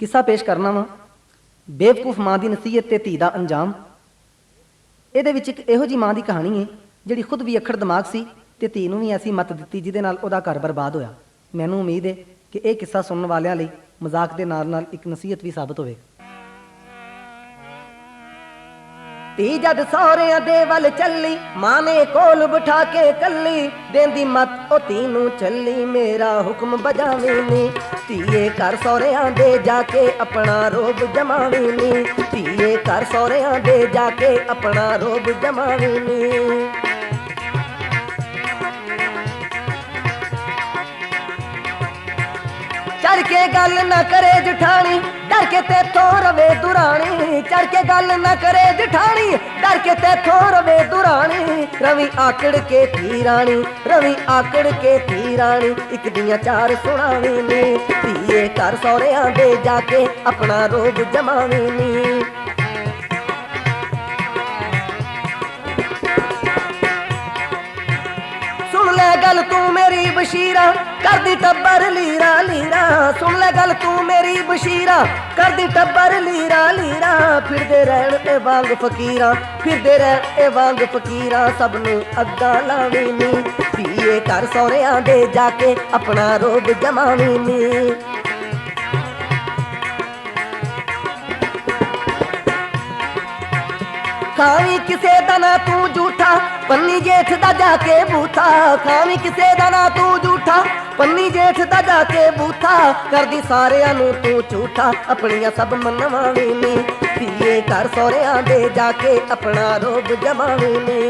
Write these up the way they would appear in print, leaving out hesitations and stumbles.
किस्सा पेश करना वा बेवकूफ माँ की नसीहत ते धी का अंजाम। ये एक इहो जी माँ की कहानी है जिहड़ी खुद भी अखड़ दिमाग सी ते धी नूं भी ऐसी मत दित्ती जिहदे नाल उहदा घर बर्बाद होया। मैनूं उम्मीद है कि यह किस्सा सुनने वालियां लई मजाक के नाल नाल एक नसीहत भी साबित होवे। धी जद सौहरियां दे वल चली मां ने कोल बिठा के कली देंदी मत ओ धी नूं चली मेरा हुक्म बजावी नी धीए घर सौहरियां दे जाके अपना रोब जमावी नी धीए घर सौहरियां दे जाके अपना रोब जमावी नी। चढ़ के गल न करे जठानी डर के तेथों रवे दुरानी चढ़ के गल न करे जठानी डर के तेथों रवे दुरानी रवि आकड़ के थी रानी रवि आकड़ के थी रानी एक दियां चार सुनावी नी धीए घर सौहरियां दे जाके अपना रोब जमावी नी। सुन ले गल तू मेरी बशीरा कर दी टब्बर लीरा लीरा सुन ले गल तू मेरी बशीरा कर दी टब्बर लीरा लीरा फिरदे रहन ए वांग फकीरा फिरदे रहन ए वांग फकीरा सब नूं अग्गा लावी नी धीए घर सौहरियां दे जाके अपना रोब जमावी नी। खावी किसे दा ना तू झूठा पन्नी जेठ दा जाके बूथा खावी किसे दा ना तू झूठा पन्नी जेठ दा जाके बूथा कर दी सारियां नूं तू झूठा अपनियां सब मनवावी नी धीए घर सौहरियां दे जाके अपना रोब जमावी नी।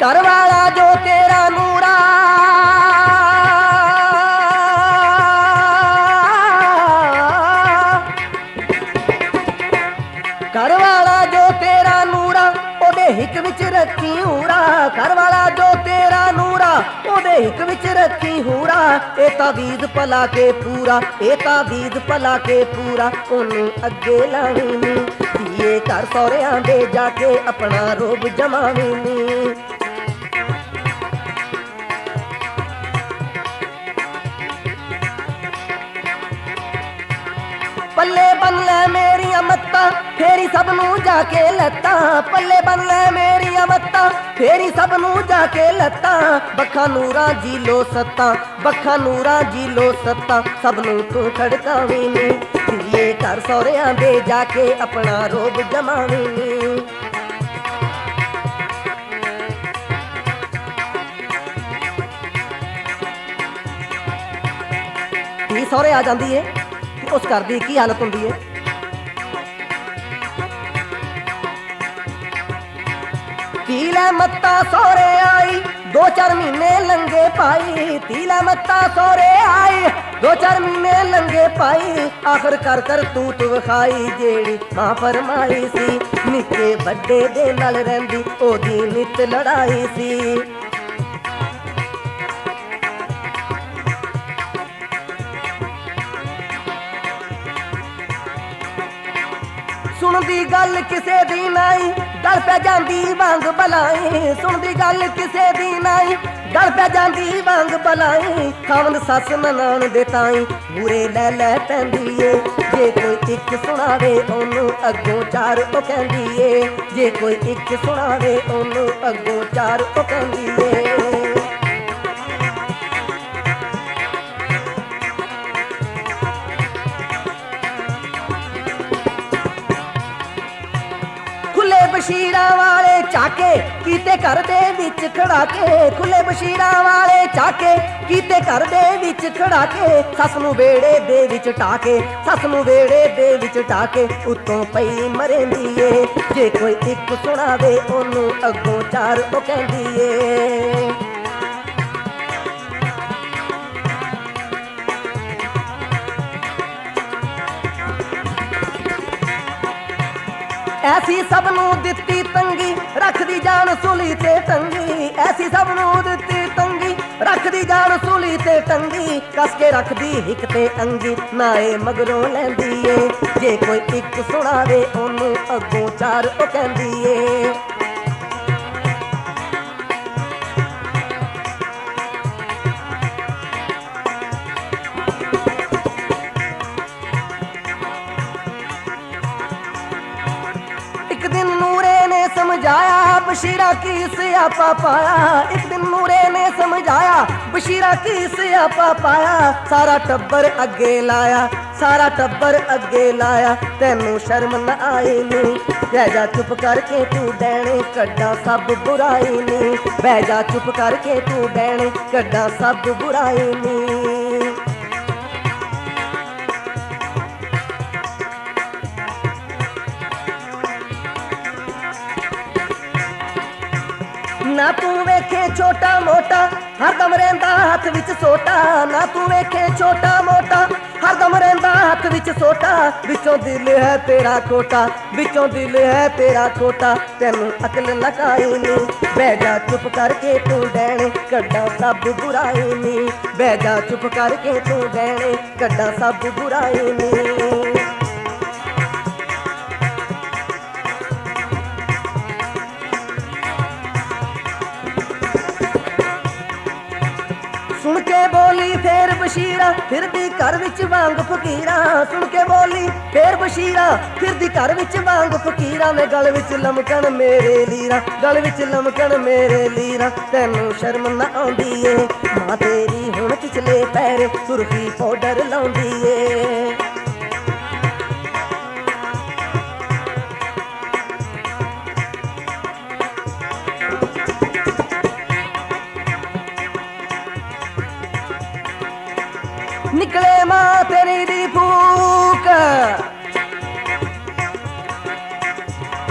घर वाला जो तेरा नूरा घर वाला जो तेरा नूरा ओदे हिक विच रखी हूरा घर वाला जो तेरा नूरा ओदे हिक विच रखी हूरा ए तावीज़ भला के पूरा ए तावीज़ भला के पूरा ओनू अगे लावी नी धीए घर सौहरियां दे जाके अपना रोब जमावी नी। पल्ले बन ले मेरिया मत्ता फेरी सब नूं जाके लत्ता पल्ले बन ले मेरिया मत्ता फेरी सब नूं जाके लत्ता बखा नूरा जी लो सत्ता बखा नूरा जी लो सत्ता सब नूं तू खड़कावी नी धीए घर सौहरियां दे जाके अपना रोब जमावी नी। धी सौहरे आ जाती है उस घर की की हालत होंदी है। तीला मत्ता सौहरे आई 2-4 महीने लंगे पाई तीला मत्ता सौहरे आई 2-4 महीने लंगे पाई आखिर कर कर तूत विखाई जेड़ी मां फरमाई सी निक्के बड्डे दे नाल रहिंदी ओदी नित लड़ाई सी। सुनदी गल किसे दी नाई गल पै जांदी वांग बलाई सुनदी गल किसे दी नाई गल पै जांदी वांग बलाई खावंद सस ननाण दे ताई बुरे लै लै पैंदी ए जे कोई एक सुनावे ओनू अगों चार ओ कहंदी ए जे कोई एक सुनावे ओनू अगों चार ओ कहंदी ए। बशीरा वाले चाके कीते घर दे विच खड़ा के खुले बशीरा वाले चाके कीते घर दे विच खड़ा के सस नूं वेड़े दे विच टाके सस नूं वेड़े दे विच टाके उत्तों पई मरेंदी ए जे कोई एक सुनावे ओनू अगों चार ओ कहंदी ए। ऐसी सब नूं दित्ती तंगी रखदी जान सूली ते टंगी ऐसी सब नूं दित्ती तंगी रखदी जान सूली ते टंगी कस के रखदी हिक ते अंगी नाए मगरों लैंदी ए जे कोई एक सुनावे ओनू अगों चार ओ कहंदी ए। समझाया बशीरा की स्यापा पाया। एक दिन नूरे ने समझाया बशीरा की स्यापा पाया। सारा टब्बर अगे लाया, सारा टब्बर अगे लाया। तैनू शर्म न आई नी, बह जा चुप करके तू डैणे कड्डा सब बुराई नी। बह जा चुप करके तू डैणे कड्डा सब बुराई नी। ना तू वेखे छोटा मोटा हरदम रहिंदा हथ विच सोटा। ना तू वेखे छोटा मोटा हरदम रहिंदा हथ विच सोटा। विचों दिल है तेरा खोटा, विचों दिल है तेरा खोटा। तैनू अकल नकाई नी, बह जा चुप करके तू डैणे कड्डा सब बुराई नी। बह जा चुप करके तू डैणे कड्डा सब बुराई नी। सुन के बोली फिर बशीरा फिरदी घर विच वांग फकीरा। सुन के बोली फिर बशीरा फिरदी घर विच वांग फकीरा। मैं गल विच लमकन मेरे लीरा, गल विच लमकन मेरे लीरा। तैनू शर्म न आउंदी ए मां तेरी हुण पिछले पैर सुरखी पाउडर लाउंदी ए। निकले मां तेरी दी फूक,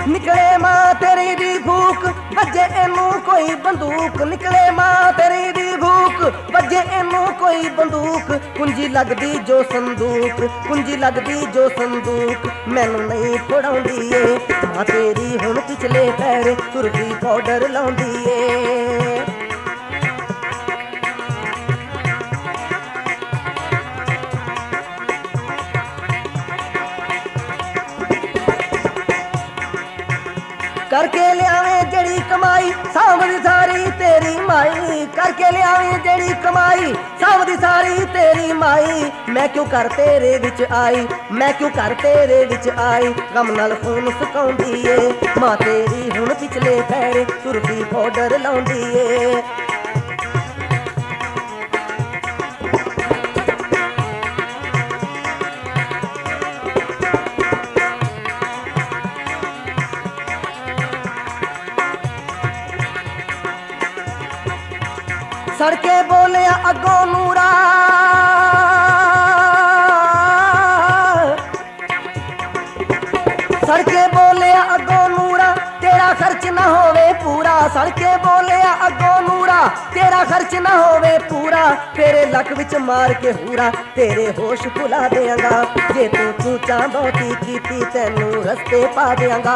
निकले मां तेरी दी भूख बजे एनू कोई बंदूक। निकले मां तेरी दी भूख बजे एनू कोई बंदूक। कुंजी लगदी जो संदूक, कुंजी लगदी जो संदूक। मैनू नहीं फड़ाउंदी ए मां तेरी हुण पिछले पैर सुरखी पाउडर लाउंदी ए। करके लियावे जड़ी कमाई सावदी सारी तेरी माई। करके लियावे जड़ी कमाई सावदी सारी तेरी माई। मैं क्यों कर तेरे विच आई, मैं क्यों कर तेरे विच आई। गम नाल खून सुकाउंदी ए मां तेरी हुण पिछले पैर सुरखी पाउडर लाउंदी ए। सड़के बोलिया अगों नूरा, सड़के बोलिया अगों नूरा तेरा खर्च ना होवे पूरा। सड़के बोलिया अगों नूरा तेरा खर्च ना होवे पूरा। तेरे लक विच मार के हूरा तेरे होश भुला देंगा। जे तू चूचा बहुती कीती तैनू रस्ते पा देंगा।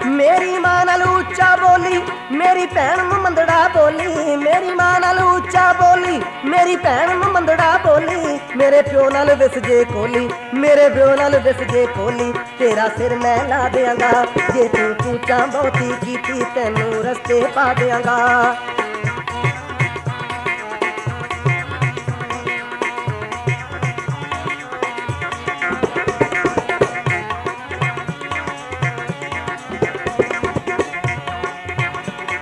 मेरी मां नाल उच्चा बोली मेरी भैन नूं मंदड़ा बोली। मेरी मां नाल उच्चा बोली मेरी भैन नूं मंदड़ा बोली। मेरे प्यो नाल विस जे कोली, मेरे प्यो नाल विस जे कोली। तेरा सिर मैं ला देंगा जे तू चूचा बहुती कीती तैनू रस्ते पा देंगा।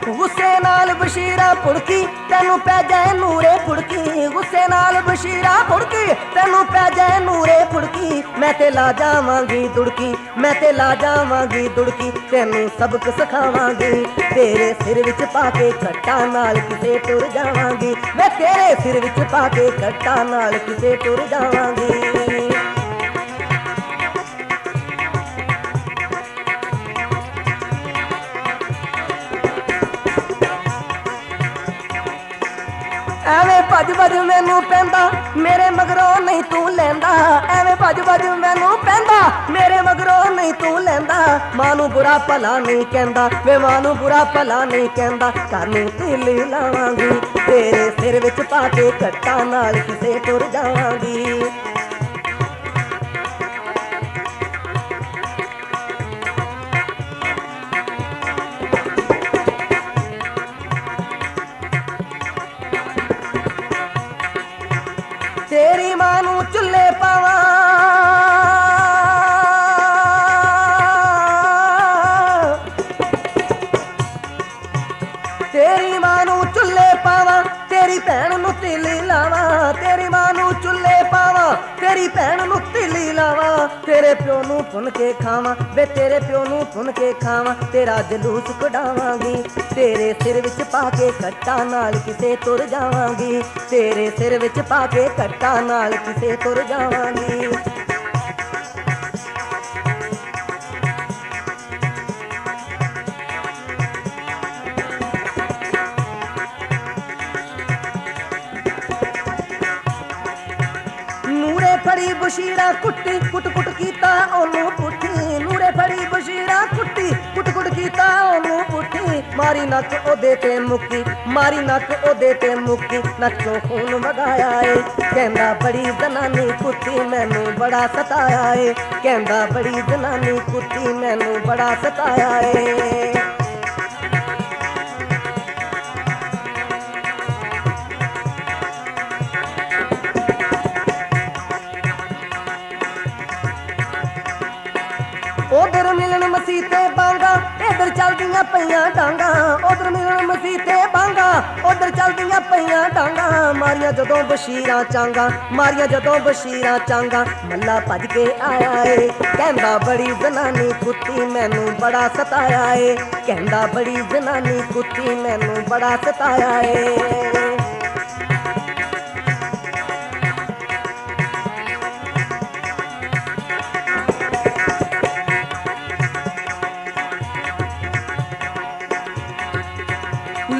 गुस्से नाल बशीरा पुड़की तैनू पै जाए नूरे पुड़की। गुस्से नाल बशीरा पुड़की तैनू पै जाए नूरे पुड़की। मैं ते ला जावांगी दुड़की, मैं ते ला जावांगी दुड़की। तैनू सबक सिखावांगी तेरे सिर विच पाके कट्टा नाल किसे टुर जावांगी। मैं तेरे सिर विच पाके कट्टा नाल किसे टुर जावांगी। ਐਵੇਂ ਭੱਜ ਭੱਜ ਮੈਨੂੰ ਪੈਂਦਾ ਮੇਰੇ ਮਗਰੋਂ ਨਹੀਂ ਤੂੰ ਲੈਂਦਾ। ਐਵੇਂ ਭੱਜ ਭੱਜ ਮੈਨੂੰ ਪੈਂਦਾ ਮੇਰੇ ਮਗਰੋਂ ਨਹੀਂ ਤੂੰ ਲੈਂਦਾ। ਮਾਂ ਨੂੰ ਬੁਰਾ ਭਲਾ ਨਹੀਂ ਕਹਿੰਦਾ ਵੇ ਮਾਂ ਨੂੰ ਬੁਰਾ ਭਲਾ ਨਹੀਂ ਕਹਿੰਦਾ। ਘਰ ਨੂੰ ਤੀਲੀ ਲਾਵਾਂਗੀ ਤੇਰੇ ਸਿਰ ਵਿੱਚ ਪਾ ਕੇ ਕੱਟਾਂ ਨਾਲ ਕਿਸੇ ਟੁਰ ਜਾਵਾਂਗੀ। तेरी मां नू चुल्हे पावां तेरी मां नू चुल्हे पावां तेरी भैन नू तिली लावां तेरी मां नू चुल्हे पावां तेरी भैन नू तिली लावां तेरे प्यो नू भुन के खावां वे तेरे प्यो नू भुन के खावां तेरा जलूस कढावांगी तेरे सिर विच पा के कट्टा नाल किसे तुर जावांगी तेरे सिर विच पा के कट्टा नाल किसे तुर जावांगी। नूरे फड़ी बशीरा कुट्टी कुट कुट कीता ओनू पुट्ठी नूरे फड़ी बशीरा कुट्टी कुट कुट कीता ओनू पुट्ठी मारी नक ओदे ते मुक्की मारी नक ओदे ते मुक्की नक चों खून वगाया ए कहंदा बड़ी जनानी कुत्ती मैनू बड़ा सताया ए कहंदा बड़ी जनानी कुत्ती मैनू बड़ा सताया ए। उधर मिलन मसीते बांगा इधर चलदियां पईयां डांगा उधर मिलन मसीते बांगा उधर चलदियां पईयां डांगा मारिया जदों बशीरां चांगा मारिया जदों बशीरां चांगा मल्ला भज के आया ए कहंदा बड़ी जनानी कुत्ती मैनू बड़ा सताया ए कहंदा बड़ी जनानी कुत्ती मैनू बड़ा सताया ए।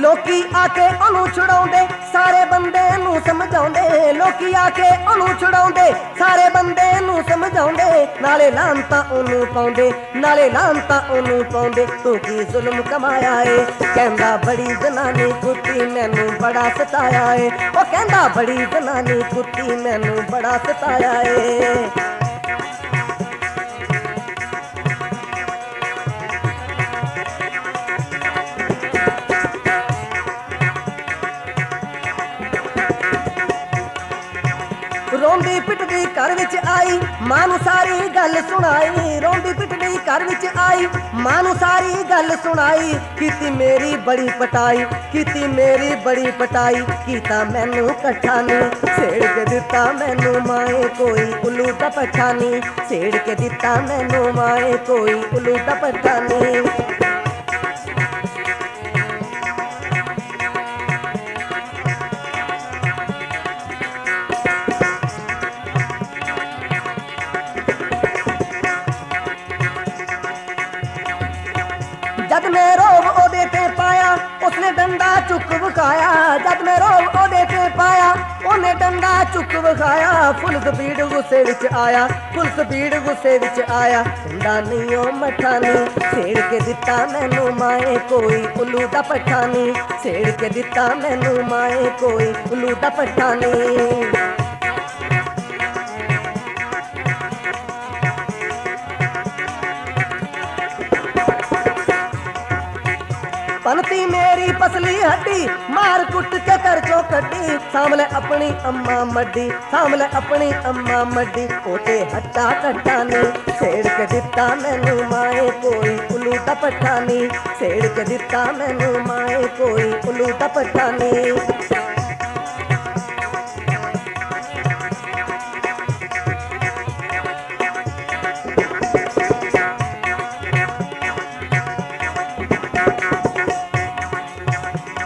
लोकी आके ओनू छुड़ाउंदे सारे बंदे नू समझाउंदे लोकी आके ओनू छुड़ाउंदे सारे बंदे नू समझाउंदे नाले लानता ओनू पाउंदे नाले लानता ओनू पाउंदे तू की जुल्म कमाया ए कहंदा बड़ी जनानी कुत्ती मैनू बड़ा सताया ए ओ कहंदा बड़ी जनानी कुत्ती मैनू बड़ा सताया ए। रोंदी पिटदी घर विच आई मां नू सारी गल सुनाई रोंदी पिटदी घर विच आई मां नू सारी गल सुनाई कीती मेरी बड़ी पटाई कीती मेरी बड़ी पटाई कीता मैनू कट्ठा नी छेड़ के दिता मैनू माए कोई उल्लू दा पट्ठा नी छेड़ के दिता मैनू माए कोई उल्लू दा पट्ठा नी। जद मैं रोब ओदे ते पाया उसने डंडा चुक विखाया जद मैं रोब ओदे ते पाया उन्हें डंडा चुक विखाया फुल स्पीड गुस्से विच आया फुल स्पीड गुस्से विच आया डंडा नहीं ओ मठा नी छेड़ के दिता मैनू माए कोई उल्लू दा पट्ठा नी छेड़ के दिता मैनू माए कोई उल्लू दा पट्ठा नी। पनती मेरी पसली हड्डी मार कुट के कर चो कड्डी सामले अपनी अम्मा मड्डी सामले अपनी अम्मा मड्डी ओते हट्टा कट्टा नी छेड़ के दिता मैनू माए कोई उल्लू दा पट्ठा नी छेड़ के दिता मैनू माए कोई उल्लू दा पट्ठा नी।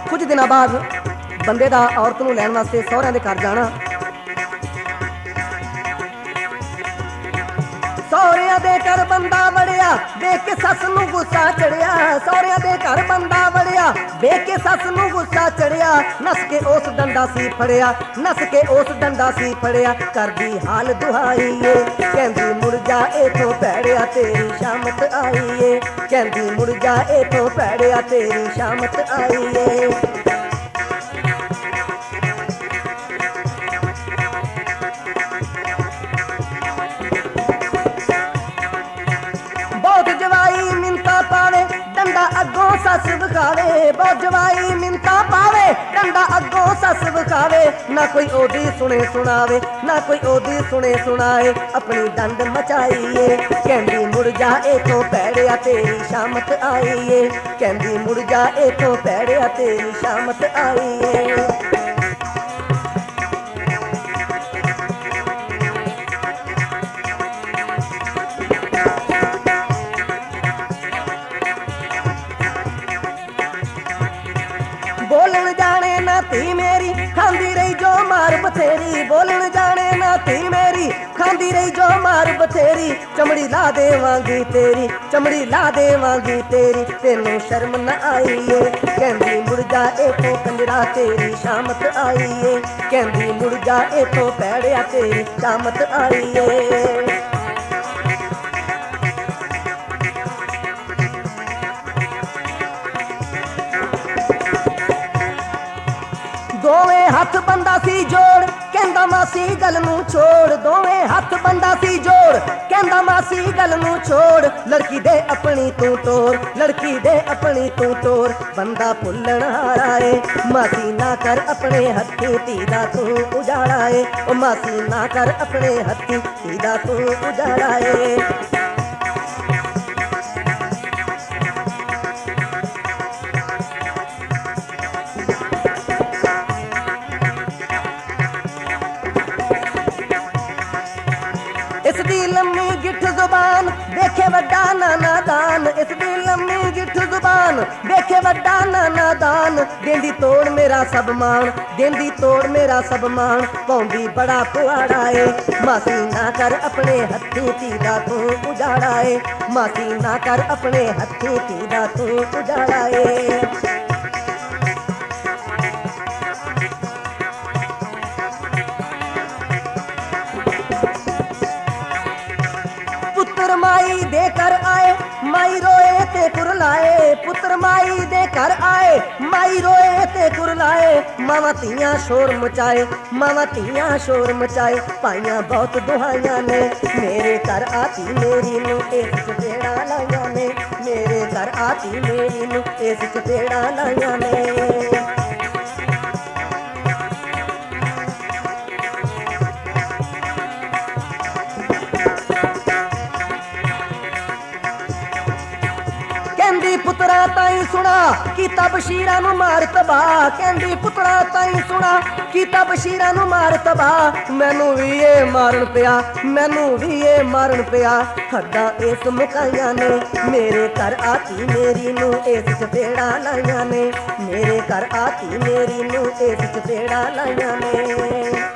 कुछ दिनों बाद बंदे दा औरत नूं लैण वास्ते सहुरिਆਂ दे घर जाना सहुरिਆਂ दे घर बंदा वड़िया देख के सस नूं गुस्सा चढ़िया सहुरिਆਂ दे घर बंदा वड़िया देख के सस नूं गुस्सा चढ़िया नस के उस डंडा सी फड़िया नस के उस डंडा सी फड़िया करदी हाल दुहाई ए कहंदी मुड़ जा इथों भैड़िया तेरी शामत आई ए कहंदी मुड़ जा इथों भैड़िया तेरी शामत आई ए। डंडा अगों सस विखावे बहुत जवाई मिनता पावे डंडा अगों सस विखावे आवे, ना कोई ओदी सुने सुनावे, ना कोई ओदी सुने सुनाए, अपनी डंड मचाइए। कहंदी मुड़ जा इथों पैड़िया तेरी शामत आईए, कहंदी मुड़ जा इथों पैड़िया तेरी शामत आईए। बोलन जाने ना थी मेरी खांदी रही जो मार बथेरी, बोलन जाने ना थी मेरी खांदी रही जो मार बथेरी, चमड़ी ला देवांगी तेरी, चमड़ी ला देवांगी तेरी, तेनों शर्म न आईए। कहंदी मुड़ जा इथों कंजरा तेरी शामत आईए, कहंदी मुड़ जा इथों पैड़िया तेरी शामत आईए। दोवें हथ बंदा सी जोड़, कहंदा मासी गल नूं छोड़, दोवें हथ बंदा सी जोड़, कहंदा मासी गल नूं छोड़, लड़की दे अपनी तू तोड़, लड़की दे अपनी तू तोड़, बंदा भुल्लण हारा ए, मासी ना कर अपने हथी धीदा तू उजाड़ा ए, ओ मासी ना कर अपने हथी धीदा तू उजाड़ा ए। इसदी लम्मी गिठ जुबान देखे वड्डा नाना दान, इसदी लम्मी गिठ जुबान देखे वड्डा नाना दान, देंदी तोड़ मेरा सब मान, देंदी तोड़ मेरा सब मान, पौंदी बड़ा पुआड़ा ए, मासी ना कर अपने हथी धीदा तू उजाड़ा ए, मासी ना कर अपने हथी धीदा तू उजाड़ा ए। पुत्र माई देकर आए, माई रोए ते कुरलाए, पुत्र माई देकर आए, माई रोए ते कुरलाए, मावा तियां शोर मचाए, मावा तियां शोर मचाए, पाइयां बहुत दुहाइयां ने, मेरे घर आती मेरी नूं इस चपेड़ा लाइयां ने, मेरे घर आती मेरी नूं इस चपेड़ा लाइयां ने। कहंदी पुत्रा ताई सुना कीता बशीरा नूं मार तबाह, कहंदी पुत्रा ताई सुना कीता बशीरा नूं मार तबाह, मैनू भी ये मारन पिया, मैनू भी ये मारन पिया, हद्दां इस मुकाइयां ने, मेरे घर आती मेरी नूं इस चपेड़ा लाइयां ने, मेरे घर आती मेरी नूं इस चपेड़ा लाइयां ने।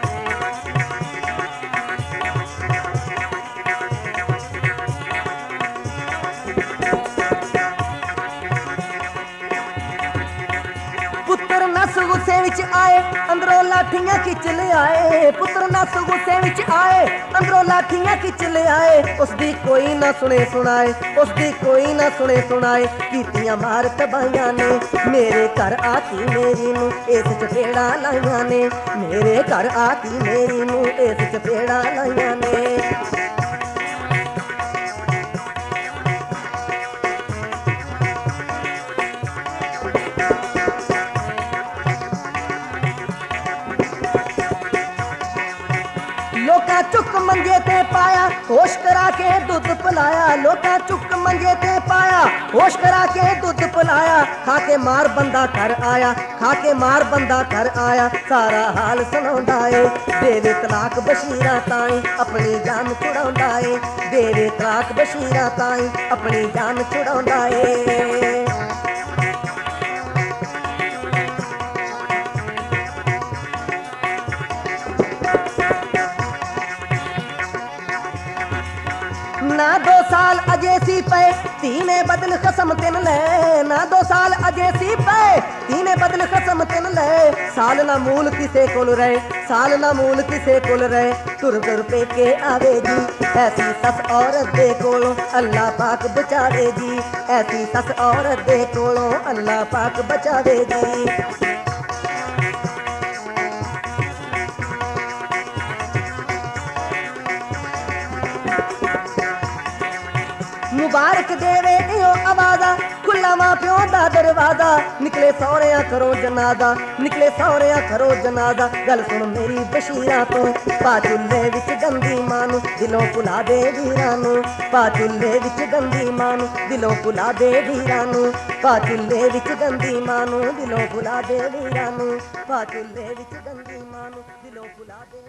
पुत्र नस गुस्से विच आए, अंदरों लाठियां खिच ले आए, पुत्र नस गुस्से विच आए, अंदरों लाठियां खिच ले आए, उसदी कोई ना सुने सुनाए, उसदी कोई ना सुने सुनाए, कीतियां मार तबाइयां ने, मेरे घर आती मेरी नूं इस चपेड़ा लाइयां ने, मेरे घर आती मेरी नूं इस चपेड़ा लाइयां ने। लोका चुक मंजे ते पाया, होश करा के दुध पिलाया, लोका चुक मंजे ते पाया, होश करा के दुध पिलाया, खाके मार बंदा घर आया, खाके मार बंदा घर आया, सारा हाल सुनाउंदा ए, देवे तलाक बशीरा ताई अपनी जान छुड़ाउंदा ए, देवे तलाक बशीरा ताई अपनी जान छुड़ाउंदा ए। ना 2 साल अजे सी पे तीने बदल खसम तिन ले, ना 2 साल अजे सी पे तीने बदल खसम तिन ले, साल ना मूल किसे कोल रहे, साल ना मूल किसे कोल रहे, तुर तुर पे के आवे जी, ऐसी सस औरत दे कोलों अल्लाह पाक बचावे जी, ऐसी सस औरत दे कोलों अल्लाह पाक बचावे जी। मुबारक देवे इहो आवाज़ा खुला मां प्यो दा दरवाजा निकले सौरिया करो जनाजा निकले सौरिया करो जनाजा गल सुन मेरी बशीरा तो पा चुल्हे विच गंदी मानू दिलों भुला दे वीरानू पा चुल्हे विच गंदी मानू दिलों भुला दे वीरानू पा चुल्हे विच गंदी मानू दिलों भुला दे वीरानू पा चुल्हे विच गंदी मानू दिलों भुला दे